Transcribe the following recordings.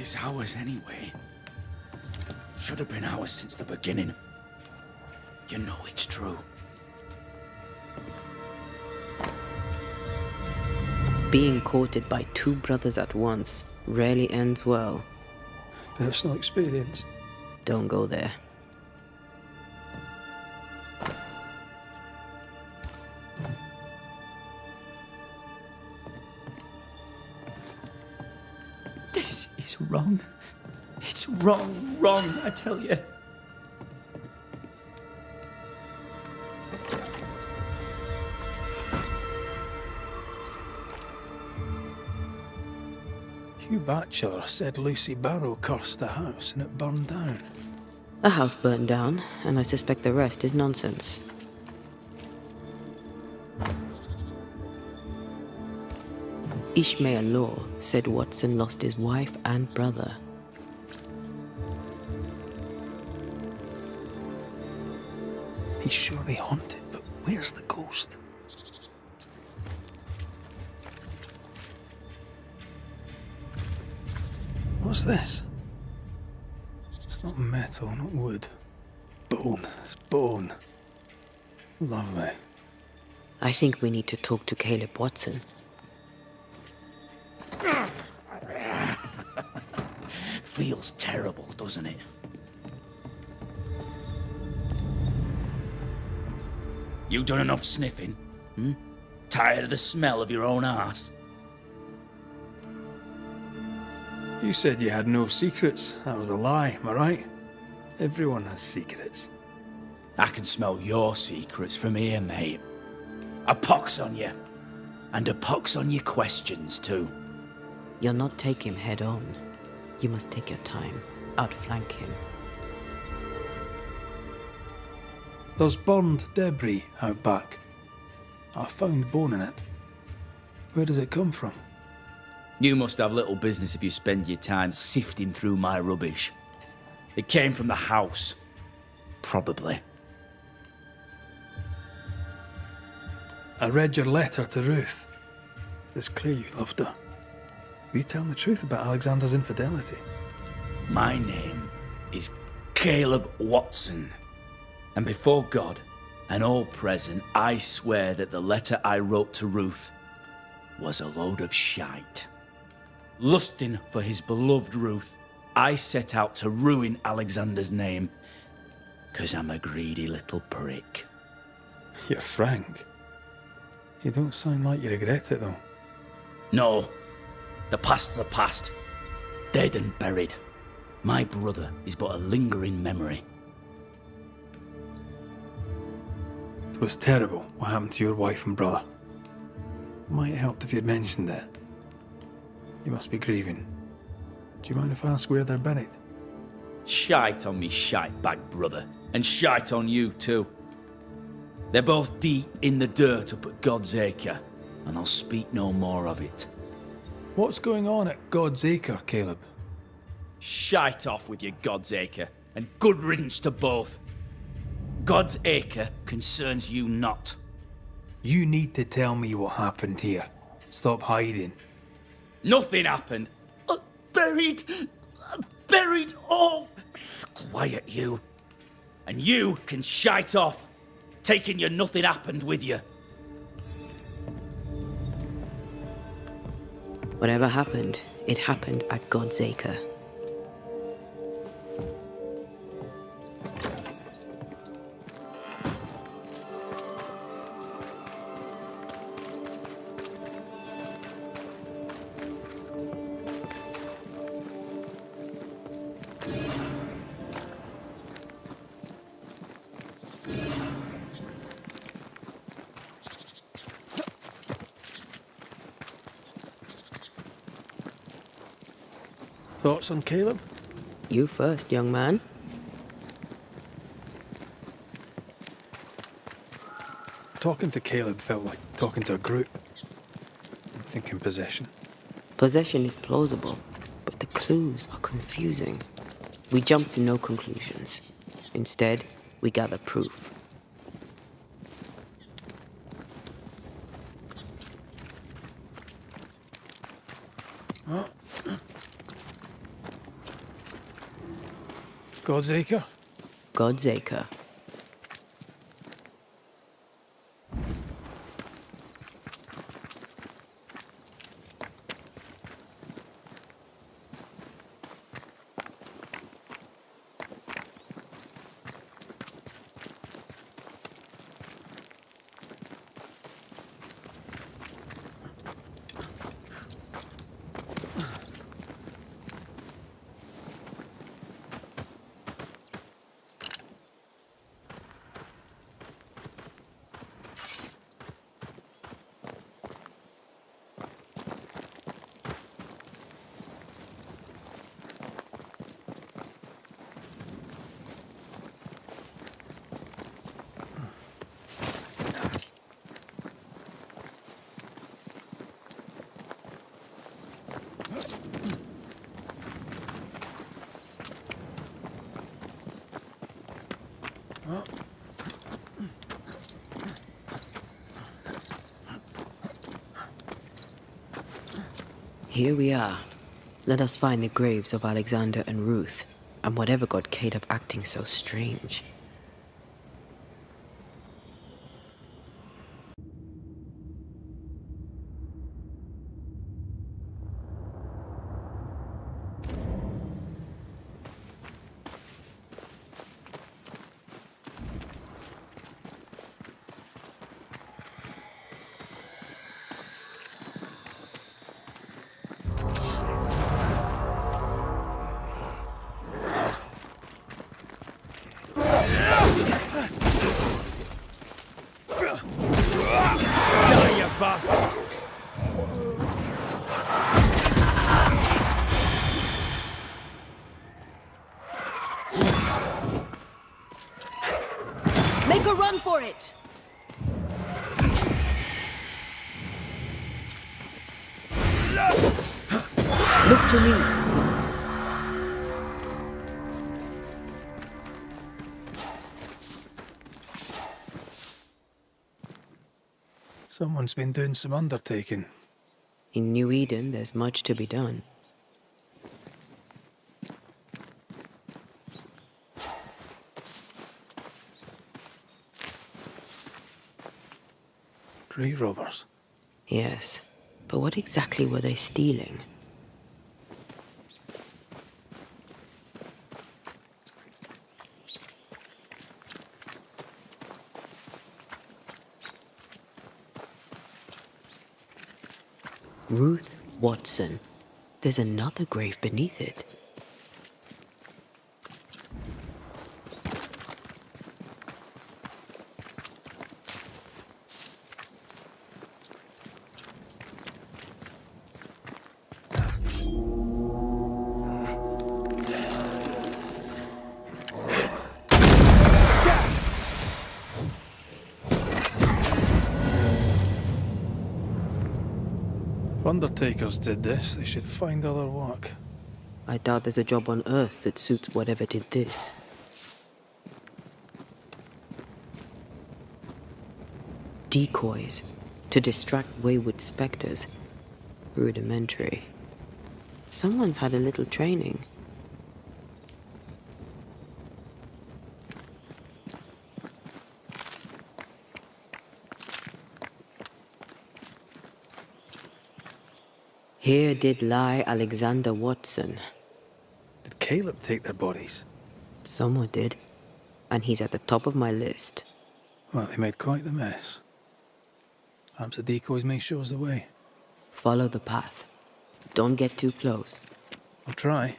It's ours anyway. Should have been ours since the beginning. You know it's true. Being courted by two brothers at once rarely ends well. Personal experience. Don't go there. This is wrong. It's wrong, I tell you. Hugh Batchelor said Lucy Barrow cursed the house and it burned down. A house burned down, and I suspect the rest is nonsense. Ishmael Law said Watson lost his wife and brother. He's surely haunted, but where's the ghost? What's this? It's not metal, not wood. Bone. It's bone. Lovely. I think we need to talk to Caleb Watson. Feels terrible, doesn't it? You done enough sniffing? Tired of the smell of your own arse? You said you had no secrets. That was a lie, am I right? Everyone has secrets. I can smell your secrets from here, mate. A pox on you. And a pox on your questions, too. You'll not take him head on. You must take your time, outflank him. There's burned debris out back. I found bone in it. Where does it come from? You must have little business if you spend your time sifting through my rubbish. It came from the house. Probably. I read your letter to Ruth. It's clear you loved her. Were you telling the truth about Alexander's infidelity? My name is Caleb Watson. And before God and all present, I swear that the letter I wrote to Ruth was a load of shite. Lusting for his beloved Ruth, I set out to ruin Alexander's name, 'cause I'm a greedy little prick. You're frank. You don't sound like you regret it, though. No, the past's the past. Dead and buried. My brother is but a lingering memory. It was terrible what happened to your wife and brother. Might have helped if you'd mentioned it. You must be grieving. Do you mind if I ask where they're buried? Shite on me shite-bag brother, and shite on you too. They're both deep in the dirt up at God's Acre, and I'll speak no more of it. What's going on at God's Acre, Caleb? Shite off with your God's Acre, and good riddance to both. God's Acre concerns you not. You need to tell me what happened here. Stop hiding. Nothing happened. Buried all. Quiet, you. And you can shite off, taking your nothing happened with you. Whatever happened, it happened at God's Acre. Thoughts on Caleb? You first, young man. Talking to Caleb felt like talking to a group. I'm thinking possession. Possession is plausible, but the clues are confusing. We jump to no conclusions. Instead, we gather proof. God's Acre? God's Acre. Here we are. Let us find the graves of Alexander and Ruth, and whatever got Caleb acting so strange. Make a run for it! Look to me. Someone's been doing some undertaking. In New Eden, there's much to be done. Grave robbers. Yes, but what exactly were they stealing? Ruth Watson. There's another grave beneath it. If undertakers did this, they should find other work. I doubt there's a job on Earth that suits whatever did this. Decoys to distract wayward specters. Rudimentary. Someone's had a little training. Here did lie Alexander Watson. Did Caleb take their bodies? Someone did. And he's at the top of my list. Well, they made quite the mess. Perhaps the decoys may show us the way. Follow the path. Don't get too close. I'll try.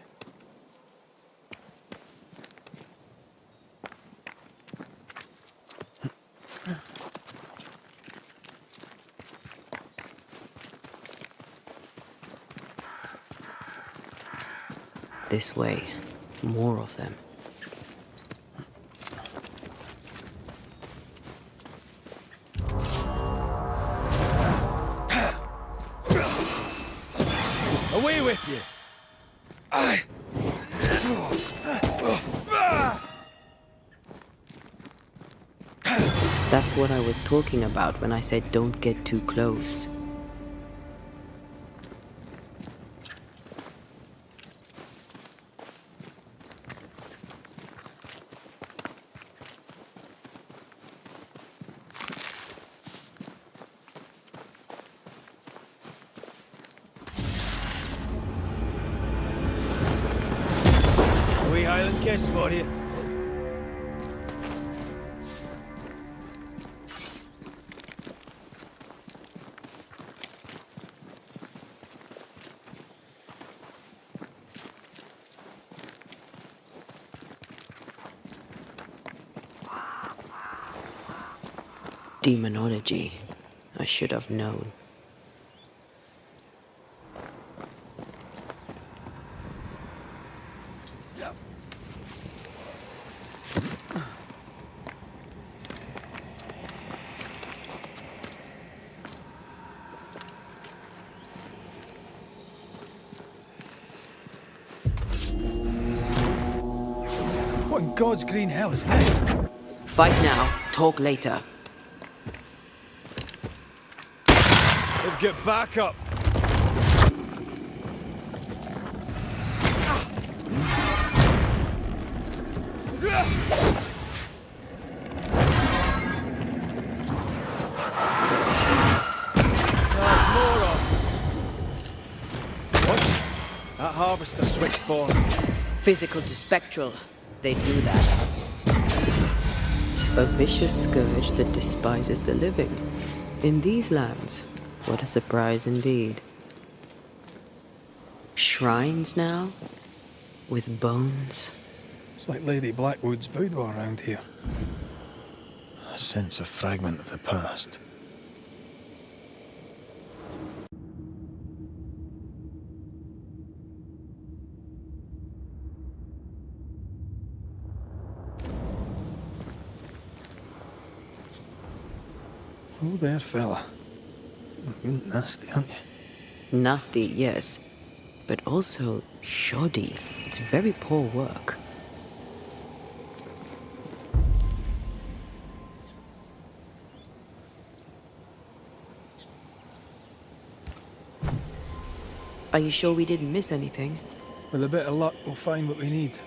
This way. More of them. Away with you! That's what I was talking about when I said don't get too close. kiss for you. Demonology. I should have known. What in God's green hell is this? Fight now, talk later. They've got backup. There's more of. What? That harvester switched form. Physical to spectral. They do that. A vicious scourge that despises the living. In these lands, what a surprise indeed. Shrines now? With bones? It's like Lady Blackwood's boudoir around here. I sense a fragment of the past. Oh there, fella. You're nasty, aren't you? Nasty, yes. But also shoddy. It's very poor work. Are you sure we didn't miss anything? With a bit of luck, we'll find what we need.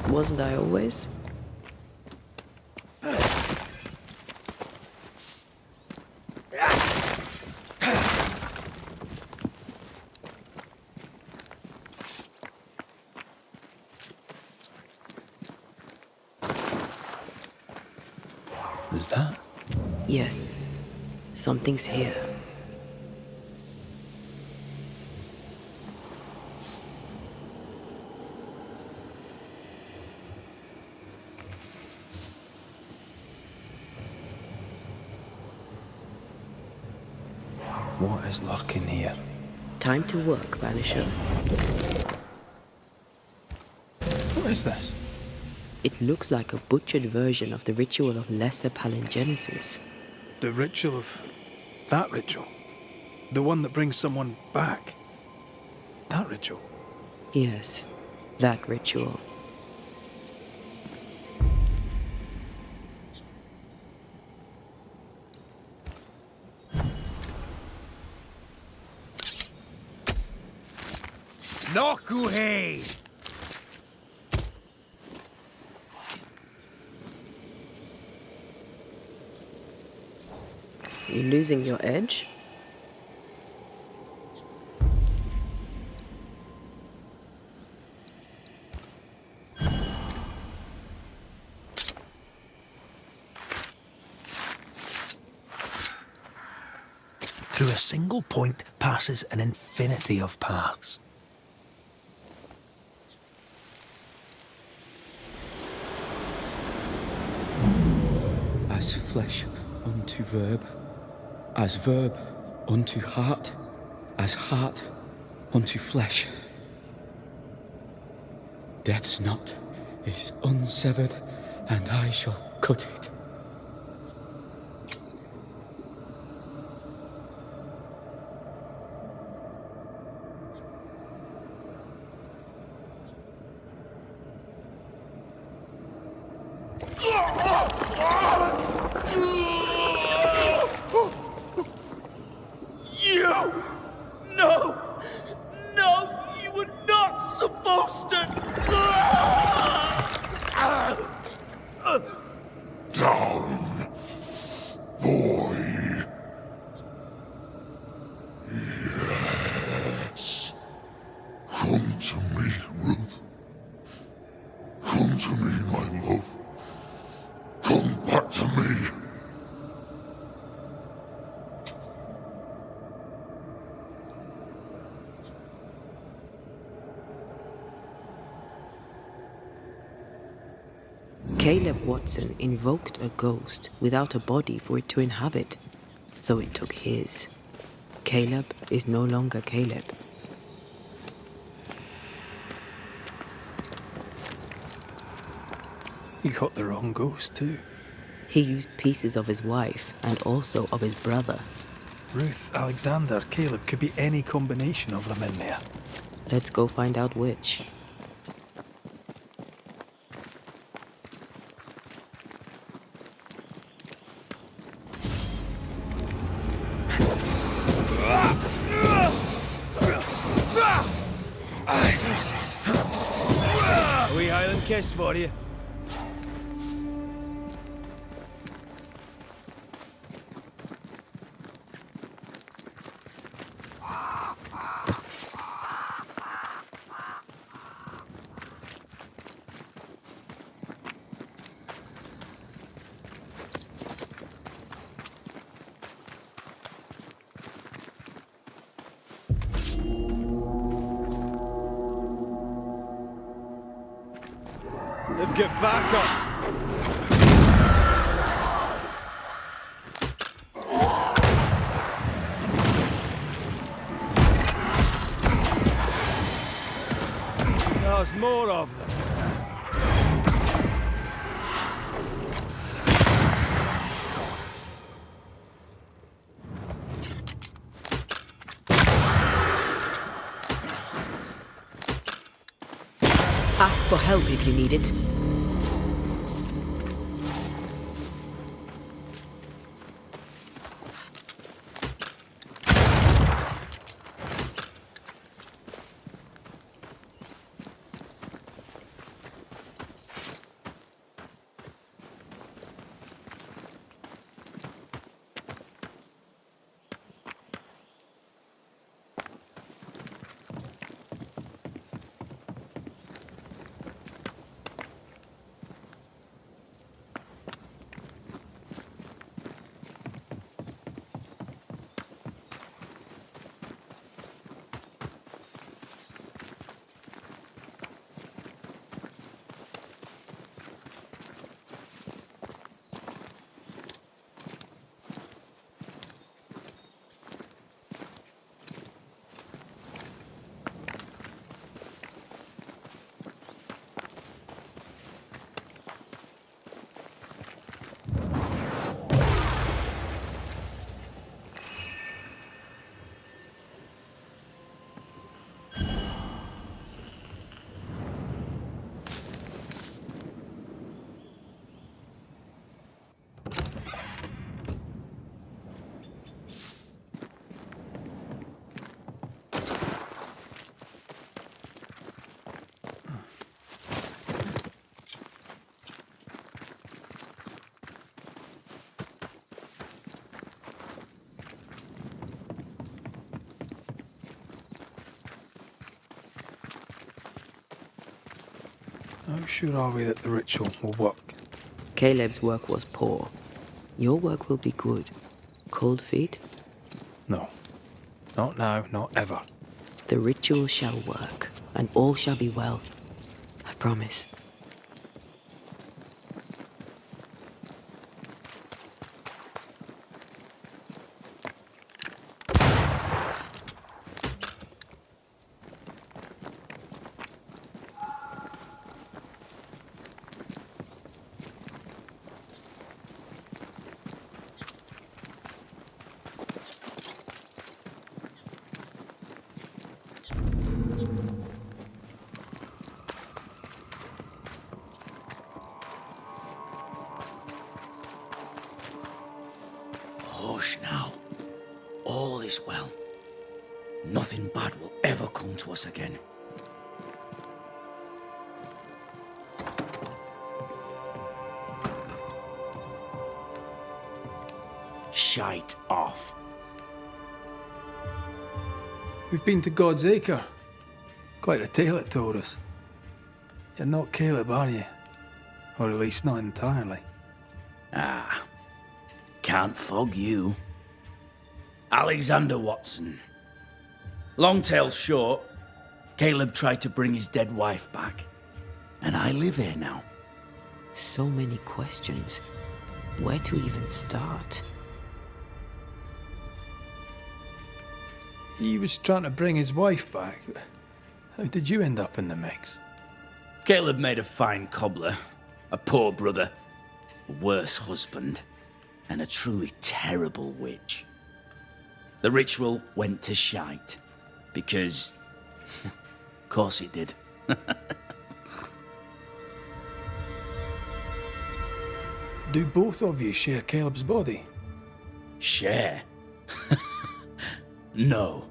Wasn't I always? Is that? Yes. Something's here. What is lurking here? Time to work, Banisher. What is this? It looks like a butchered version of the ritual of Lesser Palingenesis. The ritual of... that ritual? The one that brings someone back? That ritual? Yes, that ritual. Nokuhei! You losing your edge? Through a single point passes an infinity of paths. As flesh unto verb, as verb unto heart, as heart unto flesh. Death's knot is unsevered, and I shall cut it. bastard! Down, boy. Yes. Come to me, Ruth. Come to me, my love. Come back to me. Caleb Watson invoked a ghost without a body for it to inhabit, so it took his. Caleb is no longer Caleb. He got the wrong ghost too. He used pieces of his wife and also of his brother. Ruth, Alexander, Caleb, could be any combination of them in there. Let's go find out which. A wee Highland kiss for you. They've got back up. There's more of them. Ask for help if you need it. How sure are we that the ritual will work? Caleb's work was poor. Your work will be good. Cold feet? No. Not now, not ever. The ritual shall work, and all shall be well. I promise. Hush now. All is well. Nothing bad will ever come to us again. shite off. We've been to God's Acre. Quite a tale it told us. You're not Caleb, are you? Or at least not entirely. Ah, can't fog you. Alexander Watson. Long tale short, Caleb tried to bring his dead wife back. And I live here now. So many questions. Where to even start? He was trying to bring his wife back. How did you end up in the mix? Caleb made a fine cobbler, a poor brother, a worse husband, and a truly terrible witch. The ritual went to shite, because... of course it did. Do both of you share Caleb's body? Share? No.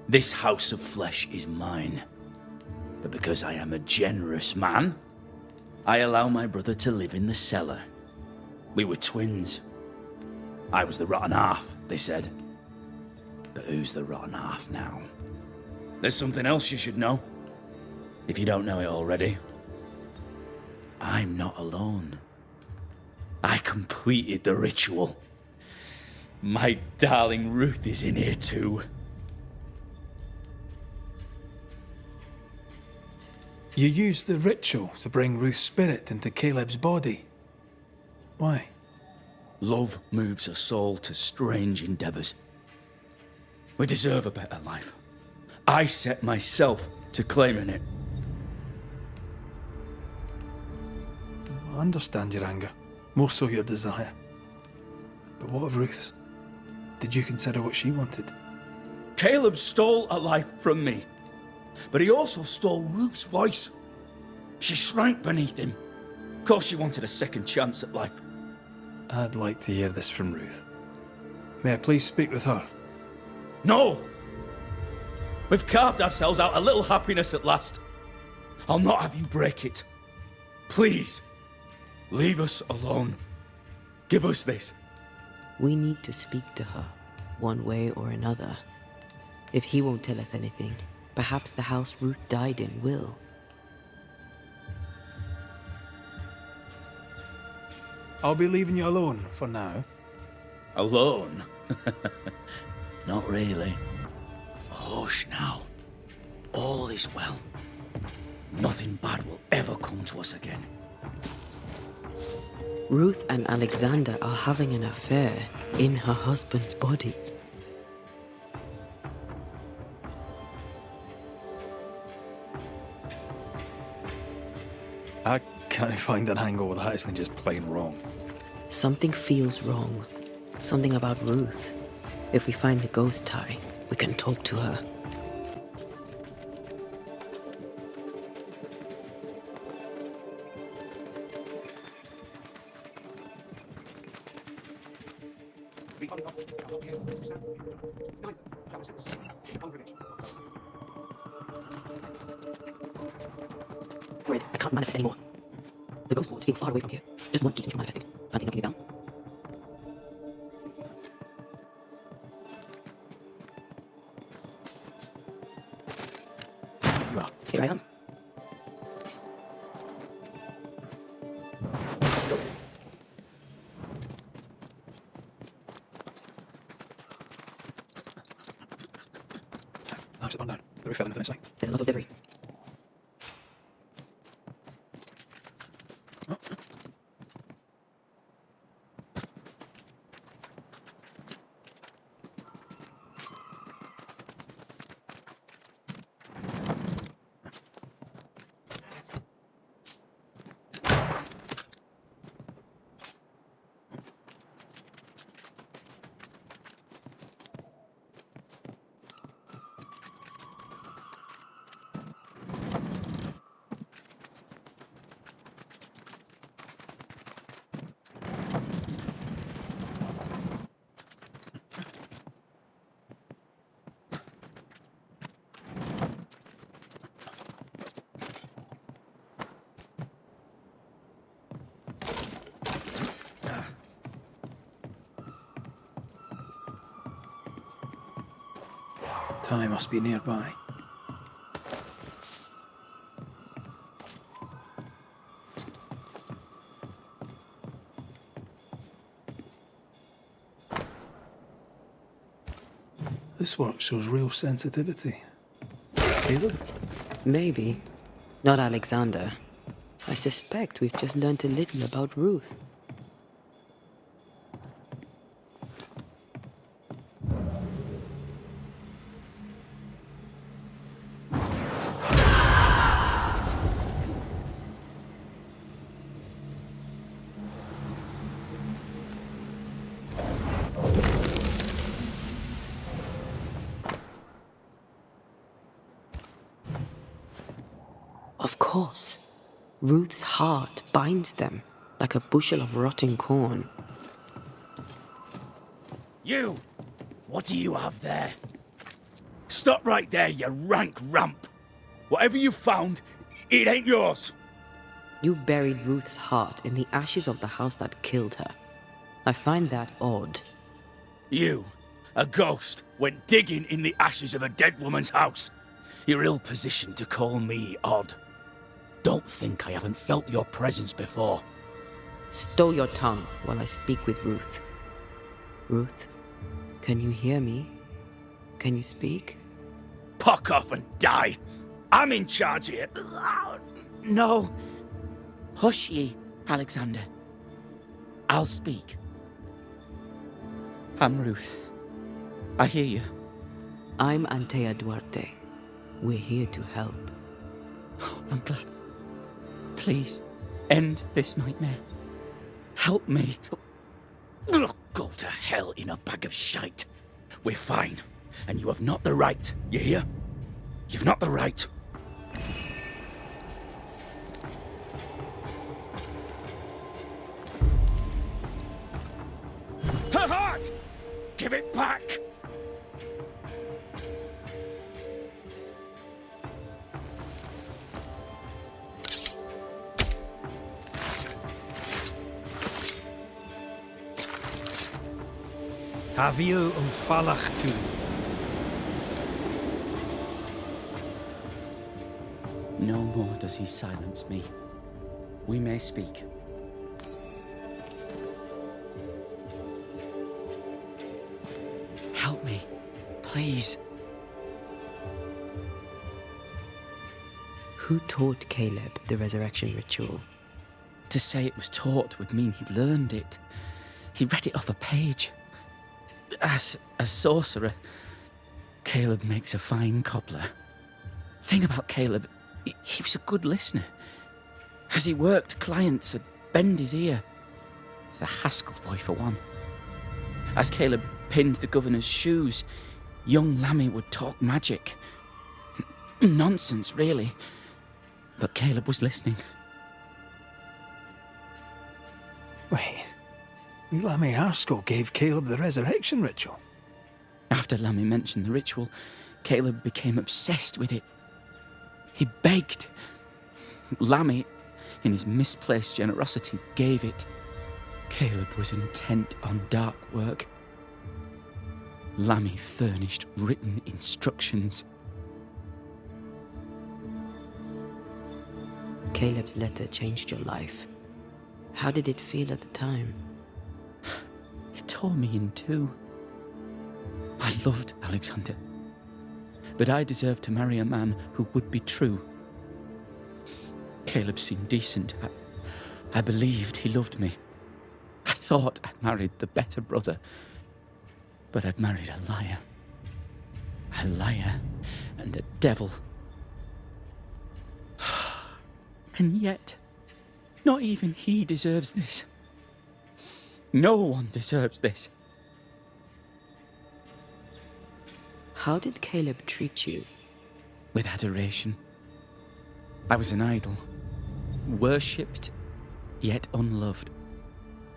This house of flesh is mine. But because I am a generous man, I allow my brother to live in the cellar. We were twins. I was the rotten half, they said. But who's the rotten half now? There's something else you should know. If you don't know it already. I'm not alone. I completed the ritual. My darling Ruth is in here too. You used the ritual to bring Ruth's spirit into Caleb's body. Why? Love moves a soul to strange endeavors. We deserve a better life. I set myself to claiming it. I understand your anger, more so your desire. But what of Ruth's? Did you consider what she wanted? Caleb stole a life from me, but he also stole Ruth's voice. She shrank beneath him. Of course she wanted a second chance at life. I'd like to hear this from Ruth. May I please speak with her? No! We've carved ourselves out a little happiness at last. I'll not have you break it. Please, leave us alone. Give us this. We need to speak to her, one way or another. If he won't tell us anything, perhaps the house Ruth died in will. I'll be leaving you alone for now. Alone? Not really. Hush now. All is well. Nothing bad will ever come to us again. Ruth and Alexander are having an affair in her husband's body. I can't find an angle that isn't just plain wrong. Something feels wrong. Something about Ruth. If we find the ghost tie, we can talk to her. Worried, I can't manifest anymore. The ghost lords feel far away from here. Just one keeps me from manifesting. Fancy knocking it down? You are. Here I am. I'm just on down. The roof fell in the finish line. There's a lot of debris. Ty must be nearby. This work shows real sensitivity. Caleb? Maybe. Not Alexander. I suspect we've just learned a little about Ruth. Of course. Ruth's heart binds them like a bushel of rotting corn. You! What do you have there? Stop right there, you rank ramp! Whatever you found, it ain't yours! You buried Ruth's heart in the ashes of the house that killed her. I find that odd. You, a ghost, went digging in the ashes of a dead woman's house. You're ill-positioned to call me odd. Don't think I haven't felt your presence before. Stow your tongue while I speak with Ruth. Ruth, can you hear me? Can you speak? Pock off and die! I'm in charge here. No. Hush ye, Alexander. I'll speak. I'm Ruth. I hear you. I'm Antea Duarte. We're here to help. I'm glad. Please, end this nightmare. Help me. Go to hell in a bag of shite. We're fine, and you have not the right, you hear? You've not the right. Her heart! Give it back! Haviel falach tu. No more does he silence me. We may speak. Help me, please. Who taught Caleb the resurrection ritual? To say it was taught would mean he'd learned it. He read it off a page. As a sorcerer, Caleb makes a fine cobbler. Thing about Caleb, he was a good listener. As he worked, clients would bend his ear. The Haskell boy, for one. As Caleb pinned the governor's shoes, young Lammy would talk magic. Nonsense, really. But Caleb was listening. Wait. Lammy Haskell gave Caleb the resurrection ritual. After Lammy mentioned the ritual, Caleb became obsessed with it. He begged. Lammy, in his misplaced generosity, gave it. Caleb was intent on dark work. Lammy furnished written instructions. Caleb's letter changed your life. How did it feel at the time? It tore me in two. I loved Alexander, but I deserved to marry a man who would be true. Caleb seemed decent. I believed he loved me. I thought I'd married the better brother, but I'd married a liar. A liar and a devil. And yet, not even he deserves this. No one deserves this. How did Caleb treat you? With adoration. I was an idol. Worshipped, yet unloved.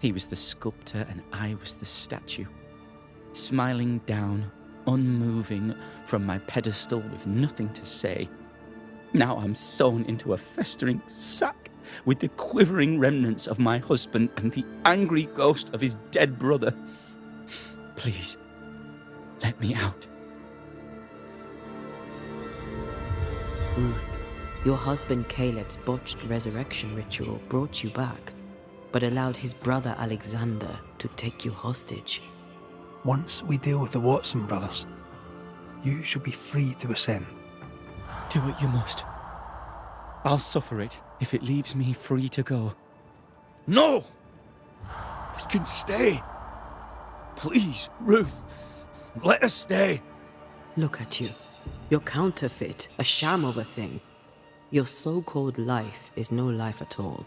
He was the sculptor and I was the statue. Smiling down, unmoving from my pedestal with nothing to say. Now I'm sewn into a festering sack with the quivering remnants of my husband and the angry ghost of his dead brother. Please, let me out. Ruth, your husband Caleb's botched resurrection ritual brought you back, but allowed his brother Alexander to take you hostage. Once we deal with the Watson brothers, you shall be free to ascend. Do what you must. I'll suffer it if it leaves me free to go. No! We can stay. Please, Ruth, let us stay. Look at you. You're counterfeit, a sham of a thing. Your so-called life is no life at all.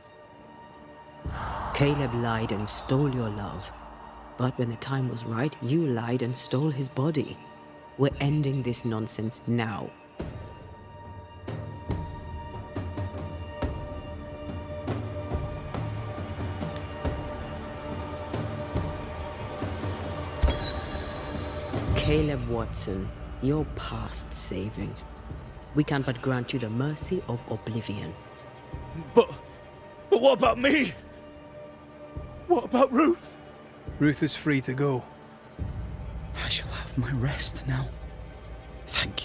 Caleb lied and stole your love. But when the time was right, you lied and stole his body. We're ending this nonsense now. Caleb Watson, you're past saving. We can but grant you the mercy of oblivion. But what about me? What about Ruth? Ruth is free to go. I shall have my rest now. Thank you.